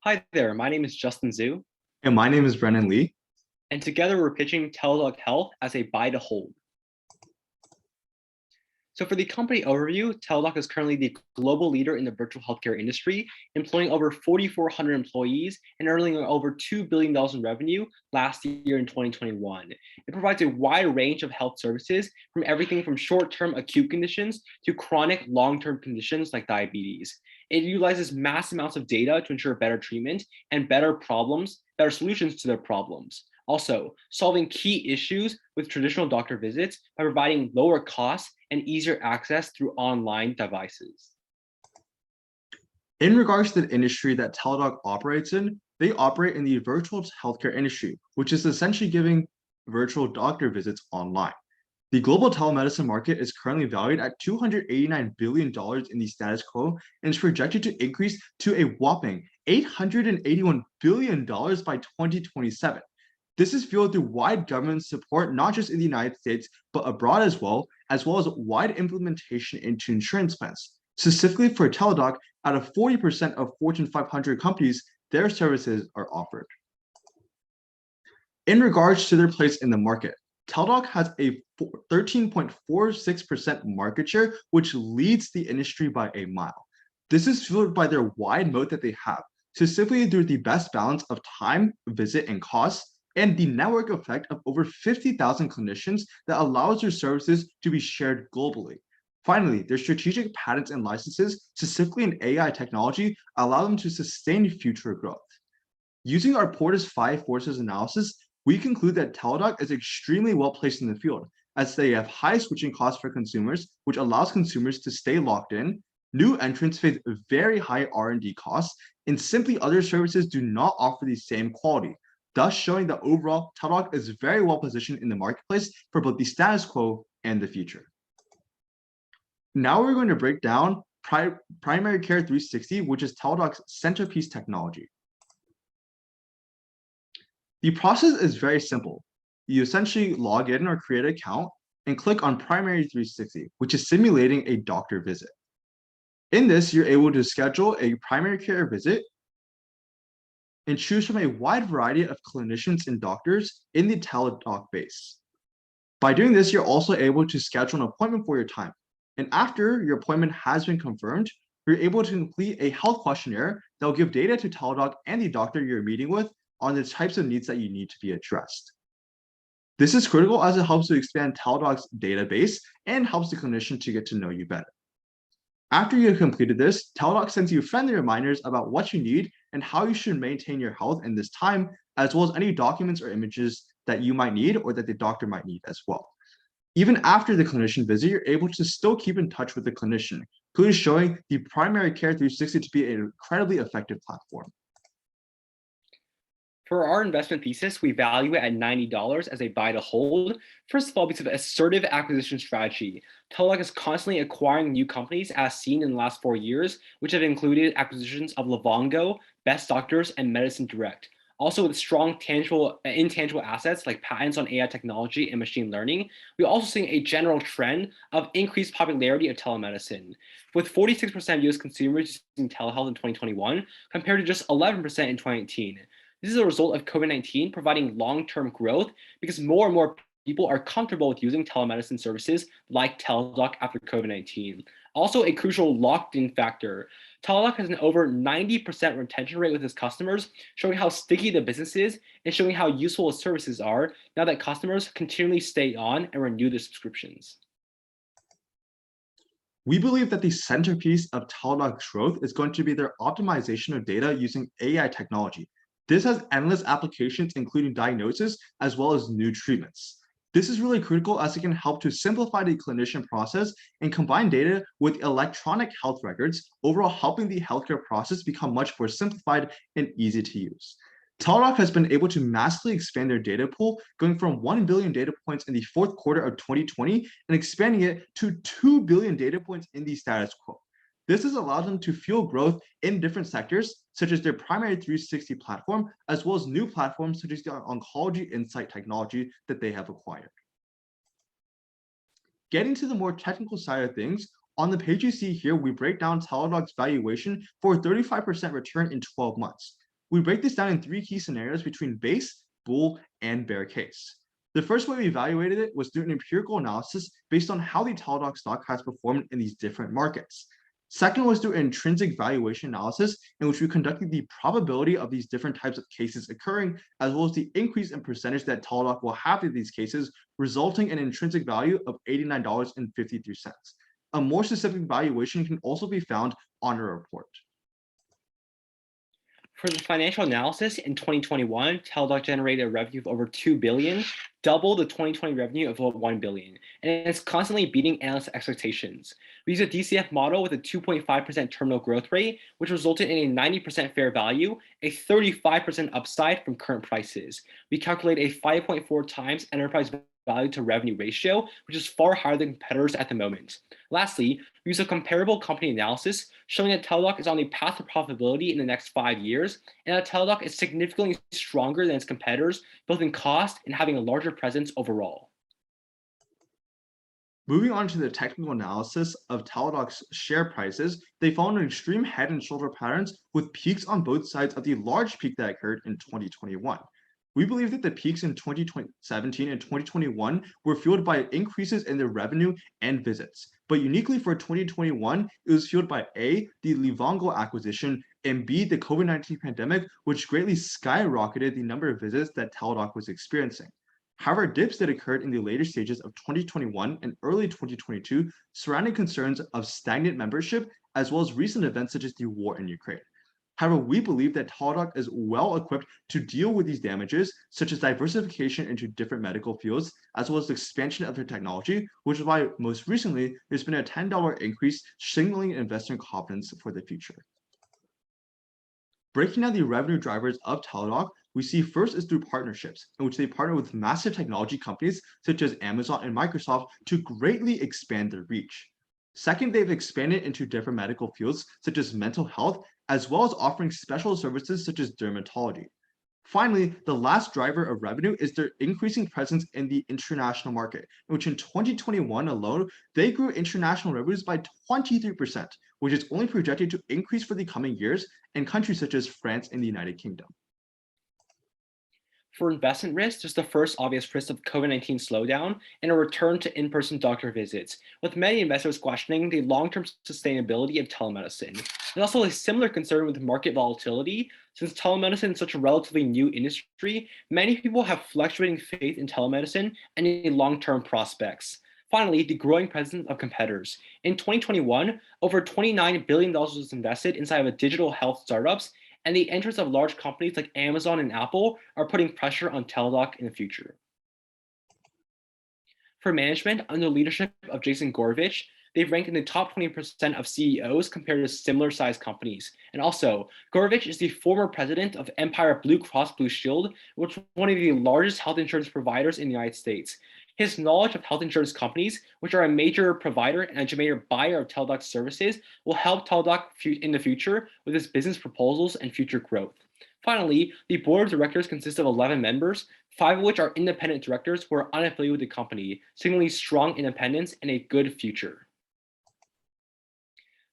Hi there, my name is Justin Zhu, And my name is Brennan Lee. and together we're pitching Teladoc Health as a buy to hold. So for the company overview, Teladoc is currently the global leader in the virtual healthcare industry, employing over 4,400 employees and earning over $2 billion in revenue last year in 2021. It provides a wide range of health services from everything from short-term acute conditions to chronic long-term conditions like diabetes. It utilizes mass amounts of data to ensure better treatment and better solutions to their problems. Also, solving key issues with traditional doctor visits by providing lower costs and easier access through online devices. In regards to the industry that Teladoc operates in, they operate in the virtual healthcare industry, which is essentially giving virtual doctor visits online. The global telemedicine market is currently valued at $289 billion in the status quo and is projected to increase to a whopping $881 billion by 2027. This is fueled through wide government support, not just in the United States, but abroad as well as wide implementation into insurance plans. Specifically for Teladoc, out of 40% of Fortune 500 companies, their services are offered. In regards to their place in the market, Teladoc has a 13.46% market share, which leads the industry by a mile. This is fueled by their wide moat that they have, specifically through the best balance of time, visit, and cost, and the network effect of over 50,000 clinicians that allows their services to be shared globally. Finally, their strategic patents and licenses, specifically in AI technology, allow them to sustain future growth. Using our Porter's 5 forces analysis, we conclude that Teladoc is extremely well placed in the field, as they have high switching costs for consumers, which allows consumers to stay locked in. New entrants face very high R&D costs, and simply other services do not offer the same quality, thus showing that overall, Teladoc is very well positioned in the marketplace for both the status quo and the future. Now we're going to break down Primary Care 360, which is Teladoc's centerpiece technology. The process is very simple. You essentially log in or create an account and click on Primary 360, which is simulating a doctor visit. In this, you're able to schedule a primary care visit and choose from a wide variety of clinicians and doctors in the Teladoc base. By doing this, you're also able to schedule an appointment for your time. And after your appointment has been confirmed, you're able to complete a health questionnaire that will give data to Teladoc and the doctor you're meeting with on the types of needs that you need to be addressed. This is critical as it helps to expand Teladoc's database and helps the clinician to get to know you better. After you have completed this, Teladoc sends you friendly reminders about what you need and how you should maintain your health in this time, as well as any documents or images that you might need or that the doctor might need as well. Even after the clinician visit, you're able to still keep in touch with the clinician, clearly showing the Primary Care 360 to be an incredibly effective platform. For our investment thesis, we value it at $90 as a buy to hold. First of all, because of assertive acquisition strategy. Teladoc is constantly acquiring new companies as seen in the last 4 years, which have included acquisitions of Livongo, Best Doctors, and Medicine Direct. Also with strong intangible assets like patents on AI technology and machine learning, we're also seeing a general trend of increased popularity of telemedicine, with 46% of US consumers using telehealth in 2021 compared to just 11% in 2018. This is a result of COVID-19 providing long-term growth because more and more people are comfortable with using telemedicine services like Teladoc after COVID-19. Also, a crucial locked-in factor. Teladoc has an over 90% retention rate with its customers, showing how sticky the business is and showing how useful its services are now that customers continually stay on and renew their subscriptions. We believe that the centerpiece of Teladoc's growth is going to be their optimization of data using AI technology. This has endless applications, including diagnosis, as well as new treatments. This is really critical as it can help to simplify the clinician process and combine data with electronic health records, overall helping the healthcare process become much more simplified and easy to use. Teladoc has been able to massively expand their data pool, going from 1 billion data points in the fourth quarter of 2020 and expanding it to 2 billion data points in the status quo. This has allowed them to fuel growth in different sectors, such as their Primary 360 platform, as well as new platforms such as the oncology insight technology that they have acquired. Getting to the more technical side of things, on the page you see here, we break down Teladoc's valuation for a 35% return in 12 months. We break this down in three key scenarios between base, bull, and bear case. The first way we evaluated it was through an empirical analysis based on how the Teladoc stock has performed in these different markets. Second was through an intrinsic valuation analysis, in which we conducted the probability of these different types of cases occurring, as well as the increase in percentage that Teladoc will have in these cases, resulting in an intrinsic value of $89.53. A more specific valuation can also be found on our report. For the financial analysis in 2021, Teladoc generated a revenue of over 2 billion, double the 2020 revenue of over 1 billion, and it's constantly beating analyst expectations. We use a DCF model with a 2.5% terminal growth rate, which resulted in a 90% fair value, a 35% upside from current prices. We calculate a 5.4 times enterprise value to revenue ratio, which is far higher than competitors at the moment. Lastly, we use a comparable company analysis showing that Teladoc is on the path to profitability in the next 5 years, and that Teladoc is significantly stronger than its competitors, both in cost and having a larger presence overall. Moving on to the technical analysis of Teladoc's share prices, they found an extreme head and shoulder patterns with peaks on both sides of the large peak that occurred in 2021. We believe that the peaks in 2017 and 2021 were fueled by increases in their revenue and visits. But uniquely for 2021, it was fueled by A, the Livongo acquisition, and B, the COVID-19 pandemic, which greatly skyrocketed the number of visits that Teladoc was experiencing. However, dips that occurred in the later stages of 2021 and early 2022 surrounding concerns of stagnant membership, as well as recent events such as the war in Ukraine. However, we believe that Teladoc is well equipped to deal with these damages, such as diversification into different medical fields, as well as the expansion of their technology, which is why most recently there's been a $10 increase, signaling investor confidence for the future. Breaking down the revenue drivers of Teladoc, we see first is through partnerships, in which they partner with massive technology companies such as Amazon and Microsoft to greatly expand their reach. Second, they've expanded into different medical fields such as mental health, as well as offering special services such as dermatology. Finally, the last driver of revenue is their increasing presence in the international market, in which in 2021 alone, they grew international revenues by 23%, which is only projected to increase for the coming years in countries such as France and the United Kingdom. For investment risk, there's the first obvious risk of COVID-19 slowdown and a return to in-person doctor visits, with many investors questioning the long-term sustainability of telemedicine. There's also a similar concern with market volatility. Since telemedicine is such a relatively new industry, many people have fluctuating faith in telemedicine and in long-term prospects. Finally, the growing presence of competitors. In 2021, over $29 billion was invested inside of digital health startups, and the entrance of large companies like Amazon and Apple are putting pressure on Teladoc in the future. For management, under the leadership of Jason Gorovich, they've ranked in the top 20% of CEOs compared to similar sized companies. And also, Gorovich is the former president of Empire Blue Cross Blue Shield, which is one of the largest health insurance providers in the United States. His knowledge of health insurance companies, which are a major provider and a major buyer of Teladoc services, will help Teladoc in the future with its business proposals and future growth. Finally, the board of directors consists of 11 members, 5 of which are independent directors who are unaffiliated with the company, signaling strong independence and a good future.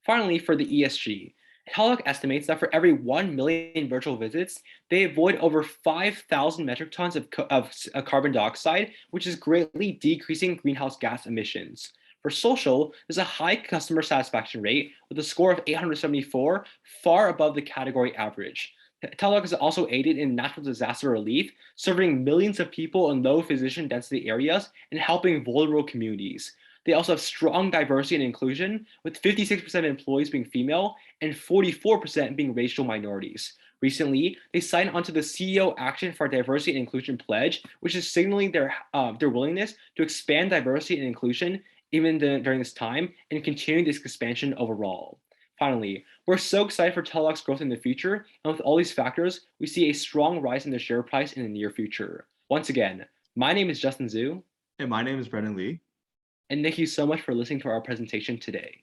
Finally, for the ESG, Teladoc estimates that for every 1 million virtual visits, they avoid over 5,000 metric tons of carbon dioxide, which is greatly decreasing greenhouse gas emissions. For social, there's a high customer satisfaction rate with a score of 874, far above the category average. Teladoc is also aided in natural disaster relief, serving millions of people in low physician density areas and helping vulnerable communities. They also have strong diversity and inclusion, with 56% of employees being female and 44% being racial minorities. Recently, they signed onto the CEO Action for Diversity and Inclusion Pledge, which is signaling their willingness to expand diversity and inclusion even during this time and continue this expansion overall. Finally, we're so excited for Teladoc's growth in the future, and with all these factors, we see a strong rise in the share price in the near future. Once again, my name is Justin Zhu. And my name is Brendan Lee. And thank you so much for listening to our presentation today.